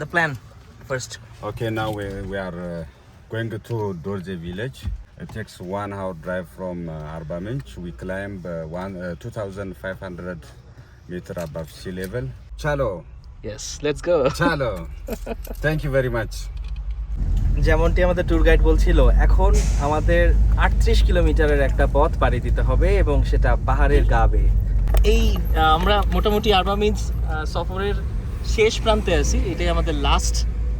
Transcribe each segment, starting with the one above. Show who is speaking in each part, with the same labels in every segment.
Speaker 1: the plan first.
Speaker 2: Okay, now we are going to Dorje village. It takes 1 hour drive from Arba Minch. We climb 2,500 meter above sea level. Chalo,
Speaker 1: Yes, let's go.
Speaker 2: chalo. Thank you very much.
Speaker 1: যেমনটি আমাদের tour guide বলছিল, এখন আমাদের 38 কিলোমিটারের একটা পথ পাড়ি দিতে হবে এবং সেটা পাহাড়ের গা বেয়ে। এই আমরা মোটামুটি আরবা মিন্স সফরের শেষ প্রান্তে আছি। এটাই আমাদের last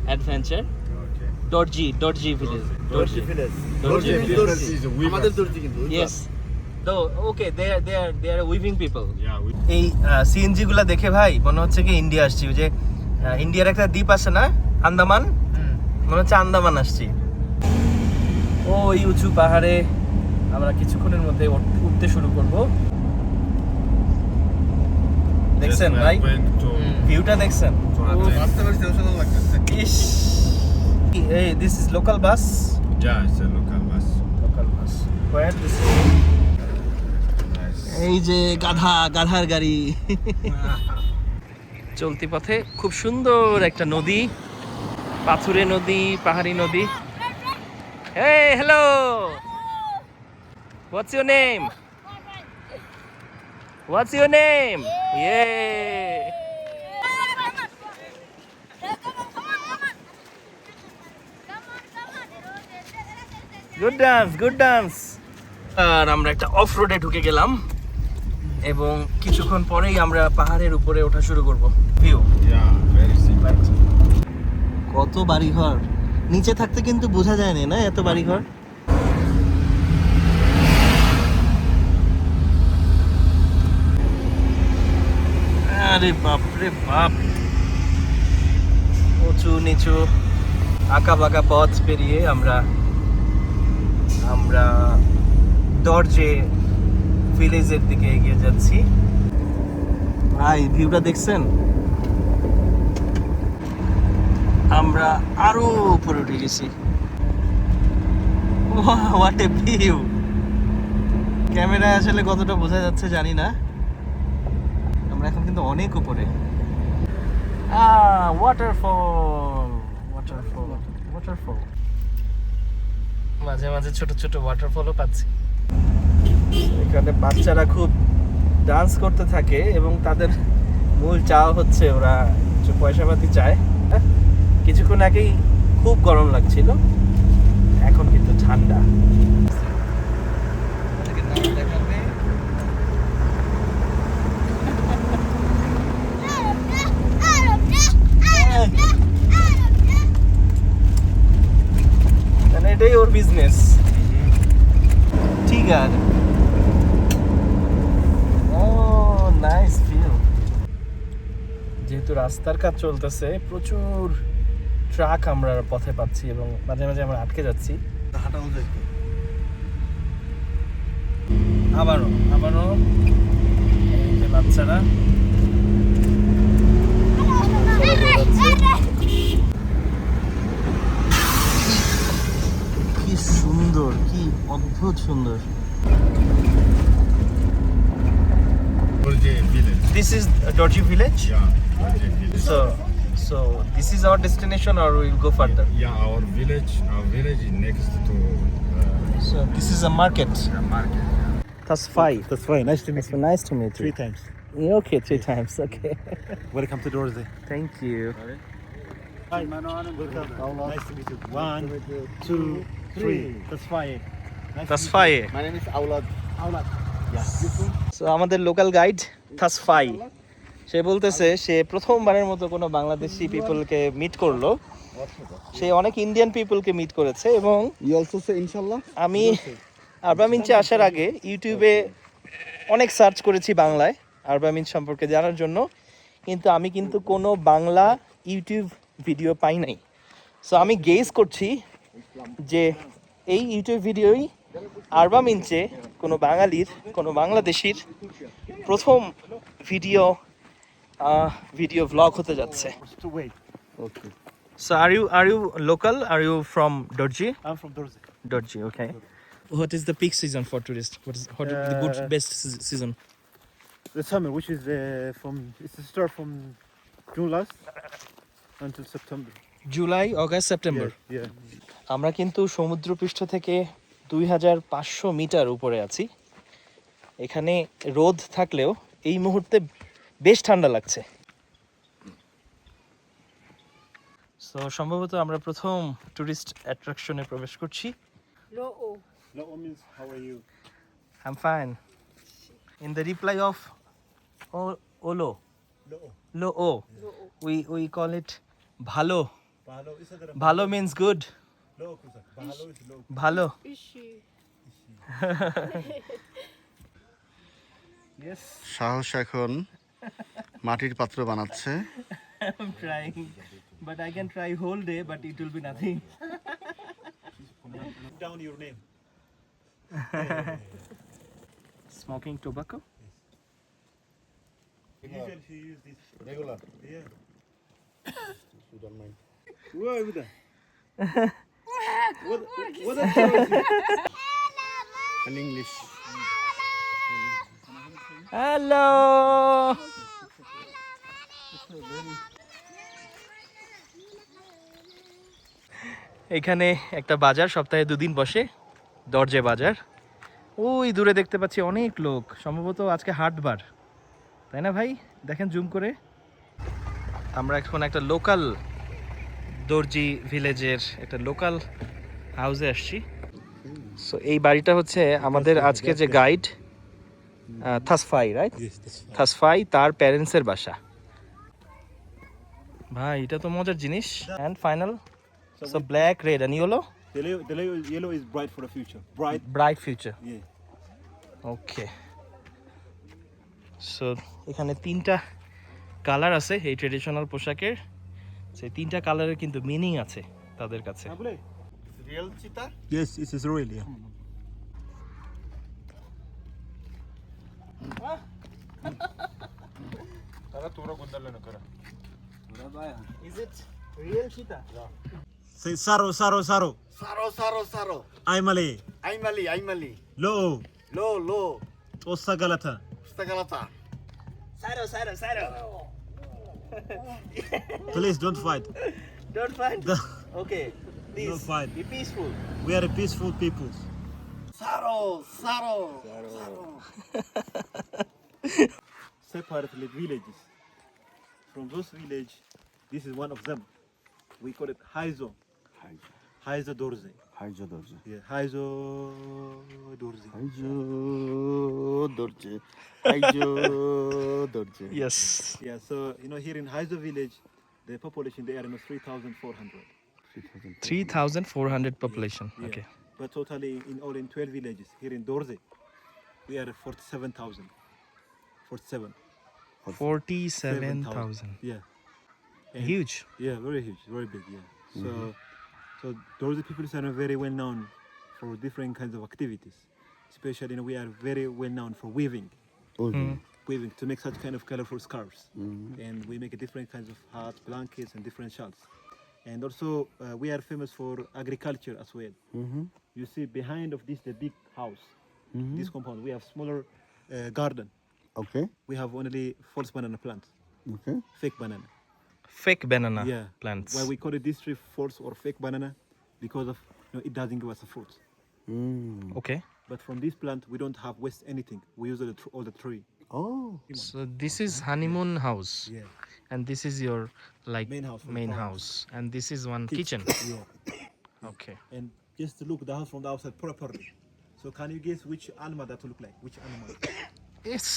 Speaker 1: adventure.
Speaker 2: Okay.
Speaker 1: Dorje village.
Speaker 2: Dorje
Speaker 1: village.
Speaker 2: Dorje village is a weaver.
Speaker 3: আমাদের দর্জি কিন্তু
Speaker 1: ইয়েস। তো ওকে, দে আর উইভিং পিপল।
Speaker 2: Yeah, we
Speaker 1: এই সিএনজি গুলা দেখে ভাই মনে হচ্ছে কি ইন্ডিয়া আসছি। ওই যে ইন্ডিয়ার একটা দ্বীপ আছে না, আন্দামান, মনে হচ্ছে আন্দামান আসছি। ওই উঁচু পাহাড়ে আমরা কিছুক্ষণের মধ্যে উঠতে শুরু করব। দেখছেন
Speaker 2: just we are
Speaker 1: ভাই,
Speaker 2: going to
Speaker 1: ভিউটা দেখছেন?
Speaker 2: Athens.
Speaker 3: রাস্তা বেশ টেনশন লাগতেছে
Speaker 1: ইস, এই this is local bus.
Speaker 2: Yeah, it's a local bus.
Speaker 1: Local bus where this?
Speaker 2: Nice.
Speaker 1: এই যে গাধার গাড়ি। চলতি পথে খুব সুন্দর একটা নদী, পাথুরে নদী, পাহাড়ি নদী। Hey, hello. What's your name? What's your name? Yeah. Good dance, good dance. আর আমরা একটা অফ রোডে ঢুকে গেলাম এবং কিছুক্ষণ পরেই আমরা পাহাড়ের উপরে ওঠা শুরু করব। View
Speaker 2: Yeah, very simple.
Speaker 1: কত বাড়িঘর, নিচে থাকতে কিন্তু বোঝা যায় না এত বাড়িঘর। আরে বাপ রে বাপ, উঁচু নিচু আঁকা বাঁকা পথ পেরিয়ে আমরা দরজে ভিলেজের দিকে এগিয়ে যাচ্ছি। ভাই ভিউটা দেখছেন? আমরা আরো উপরে উঠে গেছি। What a view! ক্যামেরায় আসলে কতটা বোঝা যাচ্ছে জানি না। আমরা এখন কিন্তু অনেক উপরে। Waterfall, waterfall, waterfall. মাঝে মাঝে ছোট ছোট ওয়াটারফলও পাচ্ছি। এখানে বাচ্চারা খুব ডান্স করতে থাকে এবং তাদের মূল চাওয়া হচ্ছে ওরা কিছু পয়সাপাতি চায়। কিছুক্ষণ আগেই খুব গরম লাগছিল, এখন কিন্তু ঠান্ডা। মানে এটাই ওর বিজনেস। ঠিক আছে। ও নাইস ভিউ। যেহেতু রাস্তার কাজ চলতেছে, প্রচুর ট্রাক আমরা পথে পাচ্ছি এবং মাঝে মাঝে আমরা আটকে যাচ্ছি।
Speaker 3: হাঁটানো যায় একটু।
Speaker 1: আবারও এই যে বাচ্চারা কি সুন্দর, কি অদ্ভুত সুন্দর।
Speaker 2: Dorje village.
Speaker 1: This is Dorji village.
Speaker 2: Yeah, Dorje village.
Speaker 1: So this is our destination or we'll go further?
Speaker 2: Yeah, our village is next to
Speaker 1: So this is a market.
Speaker 2: the market.
Speaker 1: That's fine.
Speaker 3: That's fine. Nice to meet you.
Speaker 1: Nice to meet you.
Speaker 3: 3 times.
Speaker 1: Yeah, okay, 3 times. Okay.
Speaker 3: Welcome to Dorje.
Speaker 1: Thank you.
Speaker 3: Hi. Welcome. Nice to meet you. 1, 2, 3. That's fine.
Speaker 1: That's fine.
Speaker 3: My name is Aulad. Aulad. Yeah. You too?
Speaker 1: So আমাদের local guide তাসফাই, সে বলতেছে সে প্রথমবারের মতো কোনো Bangladeshi পিপলকে meet করলো। সে অনেক Indian পিপলকে meet করেছে এবং
Speaker 3: You also say inshallah?
Speaker 1: আমি আরবা মিন্চে আসার আগে ইউটিউবে অনেক সার্চ করেছি বাংলায় আরবা মিন্চ সম্পর্কে জানার জন্য, কিন্তু আমি কিন্তু কোনো বাংলা ইউটিউব ভিডিও পাই নাই। সো আমি গেস করছি যে এই ইউটিউব ভিডিওই আরবা মিন্চে কোনো বাঙালির, কোনো বাংলাদেশির প্রথম ভিডিও ভ্লগ হতে যাচ্ছে।
Speaker 3: To wait. Okay.
Speaker 1: So are you local? Are you from Dorji?
Speaker 3: I'm from Dorje.
Speaker 1: Dorji, okay. What is the peak season for tourists? What is the good best season?
Speaker 3: The summer, which is it's a start from June last until September.
Speaker 1: July, August, September.
Speaker 3: Yeah.
Speaker 1: আমরা কিন্তু সমুদ্রপৃষ্ঠ থেকে 2500 metre উপরে আছি। এখানে রোদ থাকলেও এই মুহূর্তে বেশ ঠান্ডা লাগছে। সো সম্ভবত আমরা প্রথম টুরিস্ট অ্যাট্রাকশনে প্রবেশ করছি।
Speaker 4: Lo'o.
Speaker 3: Lo'o means how are you?
Speaker 1: I'm fine. In the reply of Olo,
Speaker 3: Lo'o.
Speaker 1: Lo-o, we call it Bhalo.
Speaker 3: Bahalo is a
Speaker 1: Bhalo means good.
Speaker 3: Lo'o kusa. Bahalo is lo'o.
Speaker 1: Bhalo.
Speaker 4: Ishi.
Speaker 1: Yes,
Speaker 5: সাহস এখন মাটির পাত্র বানাচ্ছে।
Speaker 1: I'm trying. But I can try whole day, but it will be nothing.
Speaker 3: Put down your name.
Speaker 1: Smoking tobacco?
Speaker 3: Usually she use this.
Speaker 5: Regular
Speaker 3: Yeah.
Speaker 5: সুদান mind
Speaker 3: Whoa, over there. What the hell is it?
Speaker 5: And English
Speaker 1: Hello. এখানে একটা বাজার সপ্তাহে 2 দিন বসে, দরজে বাজার। ওই দূরে দেখতে পাচ্ছি অনেক লোক, সম্ভবত আজকে হাটবার, তাই না ভাই? দেখেন জুম করে। আমরা এখন একটা লোকাল দর্জি ভিলেজের একটা লোকাল হাউসে আসছি। সো এই বাড়িটা হচ্ছে আমাদের আজকে যে গাইড থাসফাই, রাইট?
Speaker 3: Yes, that's fine.
Speaker 1: থাসফাই তার প্যারেন্টসের বাসা। ভাই এটা তো মজার জিনিস। And final, so black, red and yellow,
Speaker 3: The yellow is bright for the future. Bright.
Speaker 1: Bright future.
Speaker 3: Yeah.
Speaker 1: Okay, so এখানে 3টা কালার আছে এই ট্রেডিশনাল পোশাকের। সেই 3টা কালারের কিন্তু মিনিং আছে তাদের কাছে।
Speaker 5: রিয়েল চিতা
Speaker 3: Yes, it is real. Yeah.
Speaker 1: Is it real cheetah?
Speaker 3: Say Saro, Saro, Saro.
Speaker 5: সারো সারো সারো
Speaker 3: Aimale.
Speaker 5: আইমালি
Speaker 3: Lo.
Speaker 5: Low low
Speaker 3: Ossa Galata.
Speaker 5: স্তাগালাতা
Speaker 1: Saro.
Speaker 3: Please don't fight.
Speaker 1: Don't fight. Okay, please
Speaker 3: Don't fight.
Speaker 1: be peaceful.
Speaker 3: We are a peaceful people.
Speaker 5: সারো সারো
Speaker 3: Separately villages. From those villages, this is one of them. We call it Haizo. Haizo Dorze.
Speaker 5: হাইজো দরজে
Speaker 3: Yeah, Haizo Dorze.
Speaker 5: হাইজো দরজে হাইজো দরজে
Speaker 1: Yes.
Speaker 3: Yeah, so here in Haizo village, the population there is 3,400.
Speaker 1: 3,400 population.
Speaker 3: Yeah.
Speaker 1: Okay.
Speaker 3: But totally in all in 12 villages here in Dorze, we are 47,000. 47.
Speaker 1: 47,000.
Speaker 3: Yeah. And-
Speaker 1: Huge.
Speaker 3: Yeah, very huge, very big. Yeah. So Dorze people are very well known for different kinds of activities. Especially, we are very well known for weaving, weaving to make such kind of colorful scarves, and we make different kinds of hats, blankets, and different shawls. And also, we are famous for agriculture as well. You see behind of this the big house, this compound. We have smaller garden.
Speaker 5: Okay
Speaker 3: We have only false banana plants,
Speaker 5: okay
Speaker 3: fake banana.
Speaker 1: Fake banana
Speaker 3: Yeah.
Speaker 1: plants.
Speaker 3: Why we call it this tree false or fake banana? Because of it doesn't give us a fruit.
Speaker 1: Okay.
Speaker 3: But from this plant, we don't have waste anything. We use all the tree.
Speaker 5: ও
Speaker 1: So this is honeymoon house,
Speaker 3: Yeah.
Speaker 1: and this is your like
Speaker 3: Main house for the
Speaker 1: main
Speaker 3: parents.
Speaker 1: house, and this is one kitchen.
Speaker 3: Yeah.
Speaker 1: Okay.
Speaker 3: And just to look the house from the outside properly. So can you guess which animal that will look like? Which animal?
Speaker 1: It's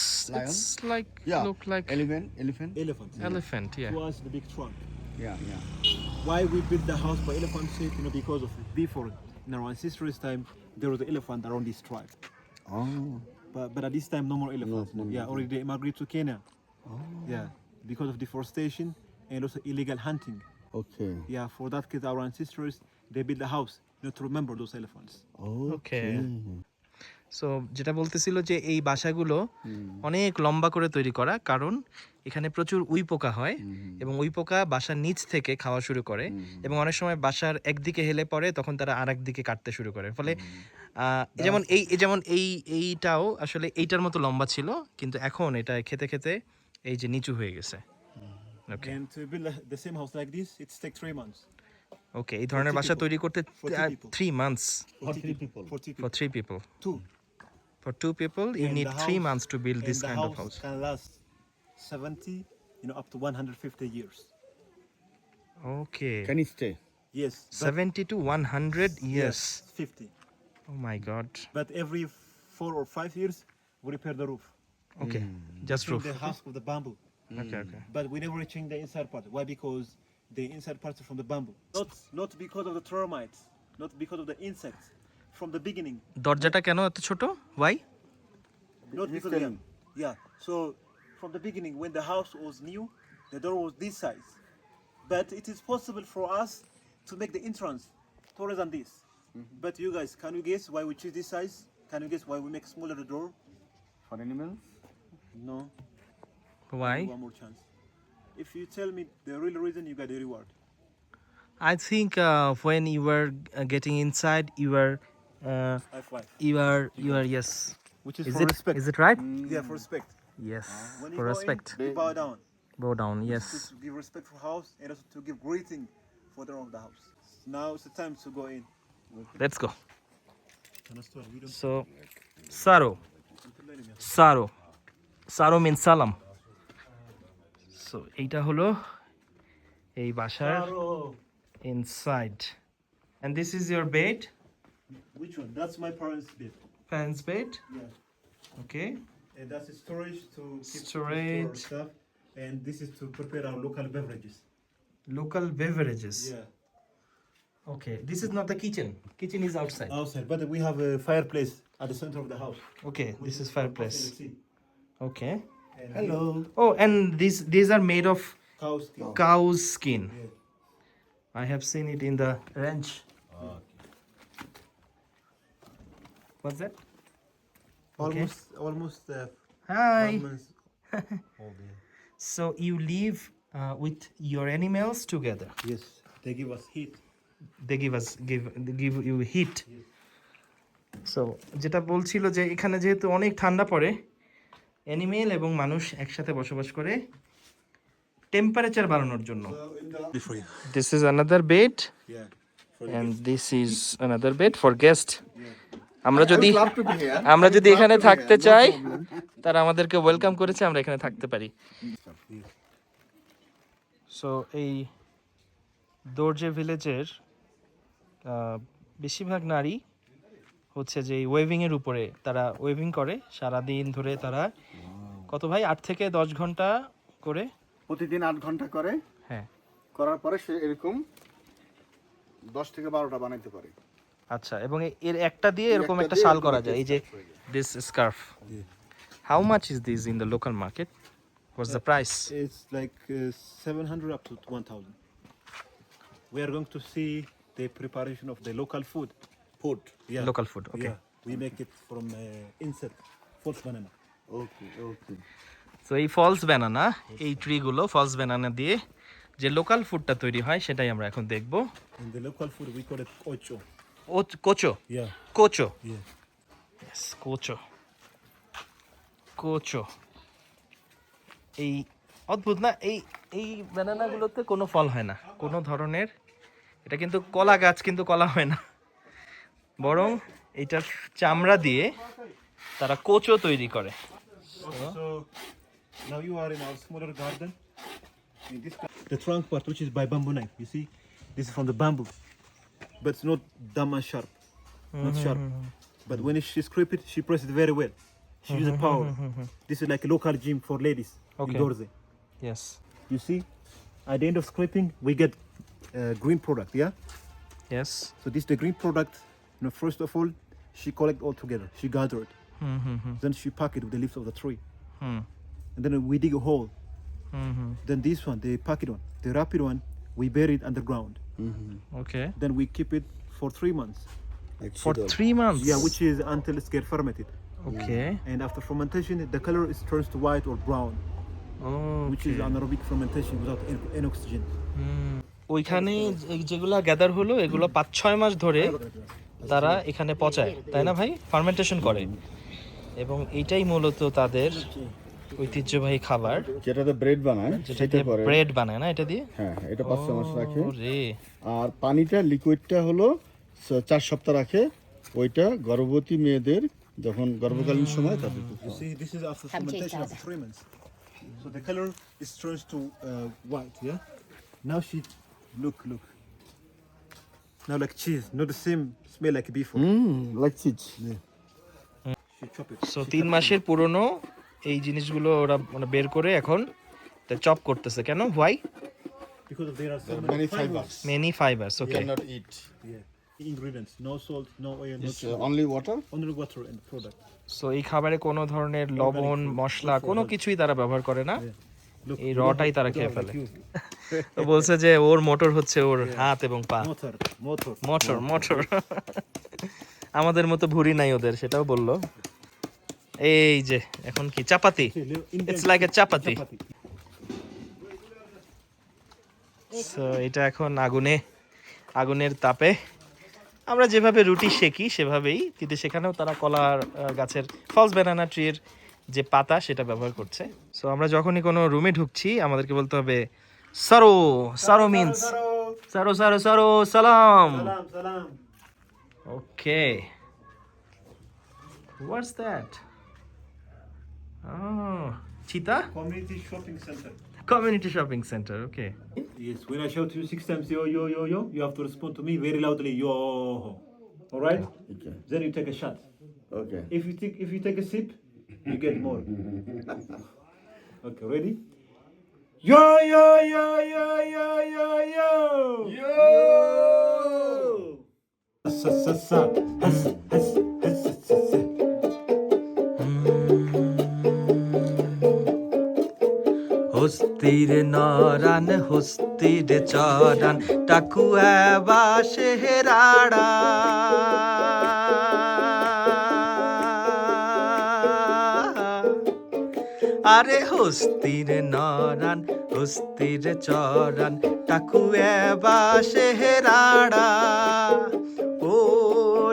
Speaker 1: like
Speaker 5: Yeah.
Speaker 1: look like
Speaker 5: elephant
Speaker 3: Elephant.
Speaker 1: elephant. Yeah.
Speaker 3: Who has the big trunk?
Speaker 5: Yeah
Speaker 3: Why we built the house by elephant shape? Because of before in our ancestors' time there was an elephant around this tribe.
Speaker 5: ও
Speaker 3: But at this time no more elephants.
Speaker 5: no
Speaker 3: Yeah, already they migrate to Kenya. Yeah, because of deforestation and also illegal hunting.
Speaker 5: Okay
Speaker 3: Yeah, for that case our ancestors they built a house to remember those elephants.
Speaker 1: Okay, so যেটা বলতেছিল যে এই বাসাগুলো অনেক লম্বা করে তৈরি করা, কারণ এখানে প্রচুর উই পোকা হয় এবং উই পোকা বাসার নিচ থেকে খাওয়া শুরু করে এবং অনেক সময় বাসার একদিকে হেলে পড়ে, তখন তারা আর একদিকে কাটতে শুরু করে। ফলে যেমন এইটাও আসলে এইটার মতো লম্বা ছিল, কিন্তু এখন এটা খেতে খেতে এই যে নিচু হয়ে গেছে, Okay.
Speaker 3: And to build the same house like this, it's take 3 months.
Speaker 1: ওকে, এই ধরনের বাসা তৈরি করতে
Speaker 3: 40 people.
Speaker 1: 3 months
Speaker 3: 40 people. 40 people.
Speaker 1: for 3 people.
Speaker 3: 2.
Speaker 1: For 2 people, you
Speaker 3: And
Speaker 1: need
Speaker 3: the
Speaker 1: 3
Speaker 3: house-
Speaker 1: months to build this
Speaker 3: and the
Speaker 1: kind of
Speaker 3: house
Speaker 1: house.
Speaker 3: can last 70, up to 150 years.
Speaker 1: Okay.
Speaker 5: Can you stay?
Speaker 3: Yes.
Speaker 1: 70 to 100 years.
Speaker 3: 50.
Speaker 1: Oh my god.
Speaker 3: But every 4 or 5 years, we repair the roof.
Speaker 1: Okay. Just
Speaker 3: Change
Speaker 1: roof.
Speaker 3: the house with the bamboo.
Speaker 1: Okay, okay.
Speaker 3: But we never change the inside part. Why? Because the inside parts are from the bamboo. Not because of the termites, not because of the insects. From the beginning,
Speaker 1: দরজাটা কেন এত ছোট? Why?
Speaker 3: not because of them. Yeah. So from the beginning, when the house was new, the door was this size. But it is possible for us to make the entrance taller than this. But you guys, can you guess why we choose this size? Can you guess why we make smaller the door?
Speaker 5: For animals?
Speaker 3: No.
Speaker 1: Why?
Speaker 3: One more chance. If you tell me the real reason, you get the reward.
Speaker 1: I think when you were getting inside, you were
Speaker 3: High five.
Speaker 1: yes.
Speaker 3: Which is,
Speaker 1: Is
Speaker 3: for
Speaker 1: it
Speaker 3: respect.
Speaker 1: is it right?
Speaker 3: Yeah, for respect.
Speaker 1: Yes.
Speaker 3: When
Speaker 1: For
Speaker 3: you go
Speaker 1: respect.
Speaker 3: in, you bow down.
Speaker 1: Bow down. Yes.
Speaker 3: To give respect for house and also to give greeting for the owner of the house. Now it's the time to go in.
Speaker 1: Let's go. So, Saro means salam. So, এইটা হলো এই বাসার inside. And this is your bed,
Speaker 3: Which one? That's my parents' bed.
Speaker 1: parents' bed.
Speaker 3: Yeah.
Speaker 1: Okay.
Speaker 3: And that's a storage to keep
Speaker 1: Storage.
Speaker 3: store stuff. And this is to prepare our local beverages.
Speaker 1: Local beverages.
Speaker 3: Yeah.
Speaker 1: Okay. This is not the kitchen. Kitchen is outside.
Speaker 3: Outside, but we have a fireplace at the center of the house.
Speaker 1: Okay. This is fireplace. Okay.
Speaker 3: And
Speaker 5: Hello.
Speaker 1: Oh, and these are made of
Speaker 3: cow skin.
Speaker 1: cow's skin.
Speaker 3: Yeah.
Speaker 1: I have seen it in the ranch. What's that? Okay.
Speaker 3: Almost
Speaker 1: Hi.
Speaker 3: 1 month old. Yeah.
Speaker 1: So you live with your animals together.
Speaker 3: Yes, they give us heat.
Speaker 1: They give you heat. So যেটা বলছিল যে এখানে যেহেতু অনেক ঠান্ডা পড়ে, animal এবং মানুষ একসাথে বসবাস করে টেম্পারেচার বাড়ানোর জন্য।
Speaker 3: Before you.
Speaker 1: This is another bed
Speaker 3: Yeah.
Speaker 1: and this is another bed for guest. আমরা
Speaker 5: I
Speaker 1: যদি
Speaker 5: would love to be here.
Speaker 1: আমরা
Speaker 5: I would
Speaker 1: যদি
Speaker 5: love
Speaker 1: এখানে
Speaker 5: to be
Speaker 1: থাকতে
Speaker 5: here, no
Speaker 1: চাই,
Speaker 5: problem.
Speaker 1: তারা আমাদেরকে ওয়েলকাম করেছে, আমরা এখানে থাকতে পারি। সো এই দর্জে ভিলেজের বেশিরভাগ নারী হচ্ছে যে ওয়েভিং এর উপরে তারা ওয়েভিং করে সারা দিন ধরে। তারা কত ভাই 8 থেকে 10 ঘন্টা করে?
Speaker 5: প্রতিদিন 8 ঘন্টা করে,
Speaker 1: হ্যাঁ।
Speaker 5: করার পরে সে এরকম 10 থেকে 12টা বানাইতে পারে।
Speaker 1: আচ্ছা, এবং এর একটা দিয়ে এরকম
Speaker 5: একটা
Speaker 1: একটা
Speaker 5: দিয়ে
Speaker 1: শাল
Speaker 5: এরকম
Speaker 1: করা
Speaker 5: একটা
Speaker 1: যায়। এই যে this scarf, how much is this in the local market? What's the price?
Speaker 3: It's like 700 up to 1,000. We are going to see the preparation of the local food.
Speaker 5: Food.
Speaker 3: Yeah.
Speaker 1: Local food. Okay.
Speaker 3: Yeah. We make it from insect, false banana.
Speaker 5: ওকে, ওকে।
Speaker 1: তো এই false banana, এই ট্রিগুলো false banana দিয়ে যে local ফুডটা তৈরি হয় সেটাই আমরা এখন দেখব।
Speaker 3: In the local food, we call it ocho.
Speaker 1: ও কোচো,
Speaker 3: Yeah.
Speaker 1: কোচো,
Speaker 3: Yeah.
Speaker 1: ইয়েস, কোচো, কোচো। এই অদ্ভুত না, এই ব্যানানাগুলোতে কোনো ফল হয় না কোনো ধরনের। এটা কিন্তু কলা গাছ, কিন্তু কলা হয় না, বরং এটার চামড়া দিয়ে তারা কোচো তৈরি করে।
Speaker 3: So now you are in our smaller garden. In this the trunk part, which is by bamboo knife. You see, this is from the bamboo, but it's not dumb and sharp, not sharp. But when she scrape it, she press it very well. She uses power. This is like a local gym for ladies
Speaker 1: Okay.
Speaker 3: in Dorze.
Speaker 1: Yes,
Speaker 3: You see, at the end of scraping, we get green product. Yeah.
Speaker 1: Yes.
Speaker 3: So this the green product. First of all, she collect all together. She gather it. Then she pack it with the leaves of the tree. And then we dig a hole. Then this one, they pack it on. The wrapped one, we bury it underground.
Speaker 1: Okay,
Speaker 3: Then we keep it for 3 months.
Speaker 1: For 3 months?
Speaker 3: Yeah, which is until it's get fermented.
Speaker 1: Okay,
Speaker 3: And after fermentation, the color is turns to white or brown, which is anaerobic fermentation without any oxygen.
Speaker 1: ওইখানে যেগুলা gather হলো এগুলো 5-6 মাস ধরে তারা এখানে পচায়, তাই না ভাই? ফার্মেন্টেশন করে, এবং এইটাই মূলত তাদের ঐতিহ্যবাহী খাবার
Speaker 5: যেটাতে ব্রেড বানায়
Speaker 1: যেটা
Speaker 5: সেটা
Speaker 1: দিয়ে
Speaker 5: করে।
Speaker 1: ব্রেড বানায় না এটা দিয়ে?
Speaker 5: হ্যাঁ, এটা 5 মাস রাখে।
Speaker 1: রে
Speaker 5: আর পানিটা লিকুইডটা হলো 4 সপ্তাহ রাখে। ওইটা গর্ভবতী মেয়েদের যখন গর্ভকালীন সময় তাদের
Speaker 3: You see, this is after fermentation after 3 months. So the color is turns to white, yeah? Now she, look. Now like cheese, not the same smell like before.
Speaker 5: Like cheese.
Speaker 3: She chop it.
Speaker 1: So 3 মাসের পুরনো এই জিনিসগুলো ওরা মানে বের করে এখন chop করতেছে কেন? Why?
Speaker 3: Because there are so
Speaker 5: Many
Speaker 3: many
Speaker 5: fibers.
Speaker 3: fibers.
Speaker 1: Many fibres,
Speaker 5: You
Speaker 1: okay.
Speaker 5: cannot eat.
Speaker 3: Yeah. Ingredients, no salt, no oil, no
Speaker 5: It's
Speaker 3: sugar.
Speaker 5: only water.
Speaker 3: Only water and product.
Speaker 1: So এই খাবারে কোনো ধরনের লবণ মশলা কোনো কিছুই তারা ব্যবহার করে না,
Speaker 3: Look,
Speaker 1: এই
Speaker 3: look,
Speaker 1: রটাই তারা
Speaker 3: look
Speaker 1: খেয়ে
Speaker 3: like
Speaker 1: ফেলে।
Speaker 3: you.
Speaker 1: তো বলছে যে ওর মোটর হচ্ছে ওর হাত এবং পা। মোটর আমাদের মতো ভুঁড়ি নাই ওদের, সেটাও বললো। এই যে এখন কি চাপাতি, ইটস লাইক এ চাপাতি। সো এটা এখন আগুনের তাপে আমরা যেভাবে রুটি সেকি সেভাবেই, কিন্তু সেখানেও তারা কলার গাছের ফলস ব্যানানা ট্রির যে পাতা সেটা ব্যবহার করছে। সো আমরা যখনই কোনো রুমে ঢুকছি আমাদেরকে বলতে হবে সারো মিন্স সারো সালাম।
Speaker 3: Salam.
Speaker 1: Okay, what's that? চিতা
Speaker 3: Community shopping center.
Speaker 1: Community shopping centre, okay.
Speaker 3: Yes, when I shout to you 6 times, yo, you have to respond to me very loudly, yo. All right?
Speaker 5: Okay.
Speaker 3: Then you take a shot.
Speaker 5: Okay.
Speaker 3: If you take a sip, you get more. Okay, ready? Yo. Sa. Has.
Speaker 1: হস্তির নরান হস্তির চরান টাকুয়া বাসে রাড়া, আরে হস্তির নরান হস্তির চরান টাকুয়া বাসে রাড়া, ও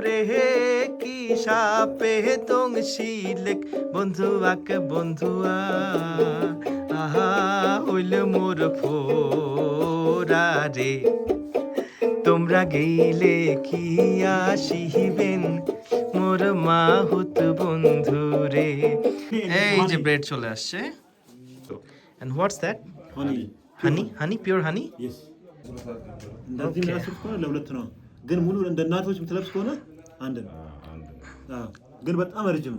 Speaker 1: রে কি সাপে তং শিলেক বন্ধুয়া আহা হইল মোর ফোরা রে, তোমরা গেলে কি আসিবেন মোর মাহুত বন্ধু রে। এই যে ব্রেড চলে আসছে। And what's that? Honey, pure honey?
Speaker 3: Yes. لازم ناسف كونه لو لتنا قن منو عند الناتوش بتلبس كونه عندنا قن بتأمر رجم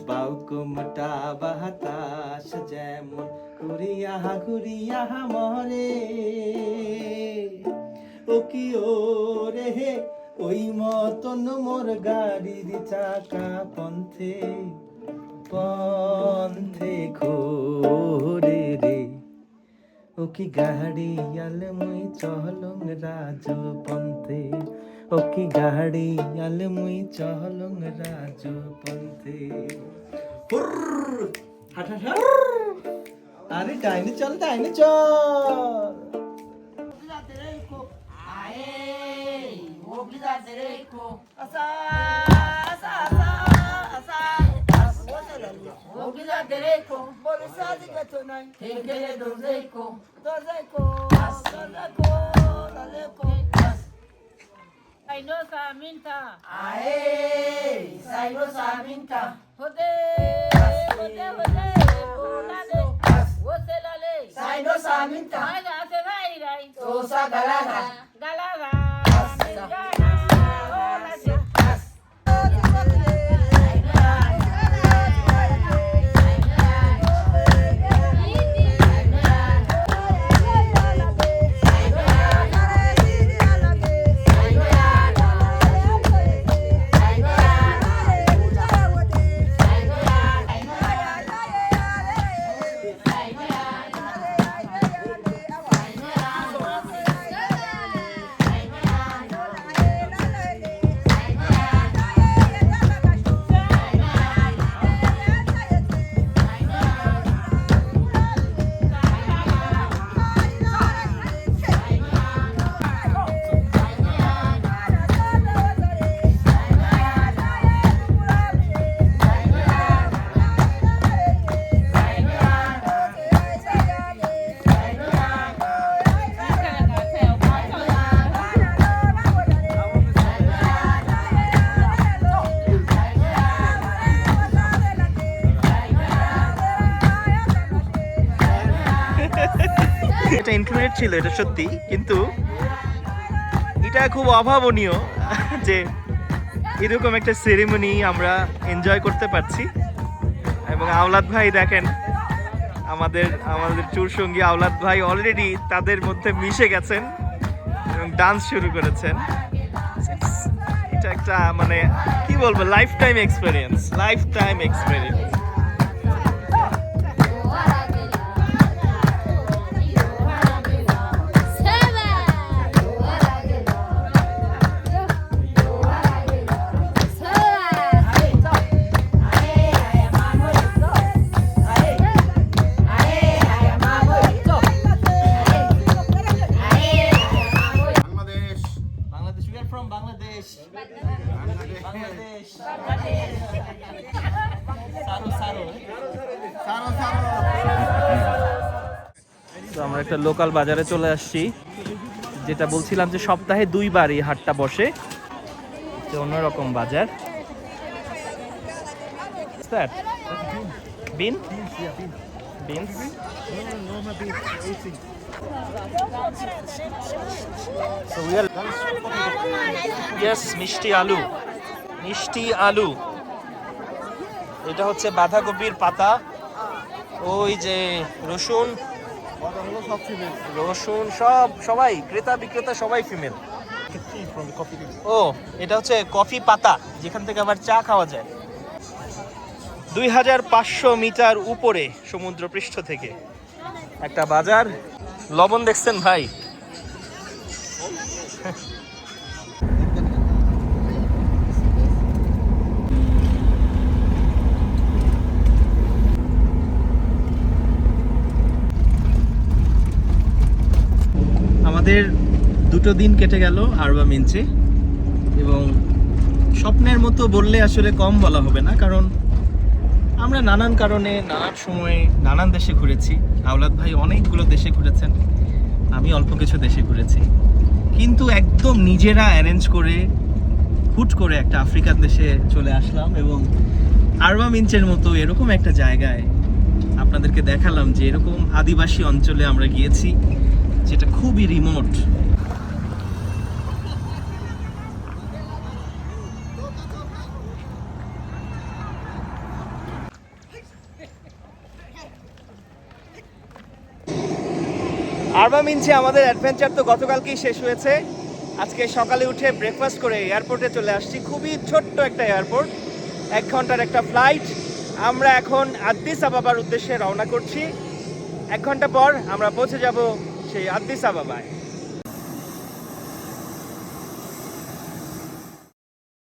Speaker 1: বাউকুমটা বাতাস যেমন ঘুরিয়া মরে, ও কি ও রে হে ওই মতন মোর গাড়ির চাকা পন্থে ঘোরে রে, ও কি গাড়ি আলমুই চলং রাজ পন্থে, ও কি গাড়ি আলমুই চলং রাজ পন্থে। আরে ডাইনে চল
Speaker 4: Sainosa minta.
Speaker 6: Ae, Sainosa minta.
Speaker 4: Hode. Bolade. Woselale.
Speaker 6: Sainosa minta.
Speaker 4: Aga se vai rai.
Speaker 6: Tosa galaga.
Speaker 4: Galaga.
Speaker 1: এটা ইনক্লুডেড ছিল, এটা সত্যি, কিন্তু এটা খুব অভাবনীয় যে এরকম একটা সেরেমনি আমরা এনজয় করতে পারছি। এবং আওলাদ ভাই দেখেন, আমাদের চুর সঙ্গী আওলাদ ভাই অলরেডি তাদের মধ্যে মিশে গেছেন এবং ডান্স শুরু করেছেন। এটা একটা মানে কি বলবো, life time experience. Bangladesh, we are from Bangladesh. তো আমরা একটা লোকাল বাজারে চলে আসছি, যেটা বলছিলাম যে সপ্তাহে 2 বার এই হাটটা বসে। তো অন্যরকম বাজার। Beans? So we are yes, মিষ্টি আলু। এটা হচ্ছে বাঁধাকপির পাতা, ওই যে রসুন সবাই ক্রেতা বিক্রেতা সবাই ফিমেল। ও, এটা হচ্ছে কফি পাতা, যেখান থেকে আবার চা খাওয়া যায়। 2500 মিটার উপরে সমুদ্রপৃষ্ঠ থেকে একটা বাজার। লবণ দেখছেন ভাই? আমাদের 2 দিন কেটে গেল আরবা মিঞ্চে, এবং স্বপ্নের মতো বললে আসলে কম বলা হবে না, কারণ আমরা নানান কারণে নানান সময়ে নানান দেশে ঘুরেছি। আওলাদ ভাই অনেকগুলো দেশে ঘুরেছেন, আমি অল্প কিছু দেশে ঘুরেছি, কিন্তু একদম নিজেরা অ্যারেঞ্জ করে হুট করে একটা আফ্রিকান দেশে চলে আসলাম এবং আরবা মিঞ্চের মতো এরকম একটা জায়গায় আপনাদেরকে দেখালাম যে এরকম আদিবাসী অঞ্চলে আমরা গিয়েছি, যেটা খুবই রিমোট। আরবা মিঞ্চে আমাদের অ্যাডভেঞ্চার তো গতকালকেই শেষ হয়েছে। আজকে সকালে উঠে ব্রেকফাস্ট করে এয়ারপোর্টে চলে আসছি। খুবই ছোট্ট একটা এয়ারপোর্ট, 1 ঘন্টার একটা ফ্লাইট। আমরা এখন আদ্দিস আবাবার উদ্দেশ্যে রওনা করছি। 1 ঘন্টা পর আমরা পৌঁছে যাব সেই আদ্দিস আবাবায়।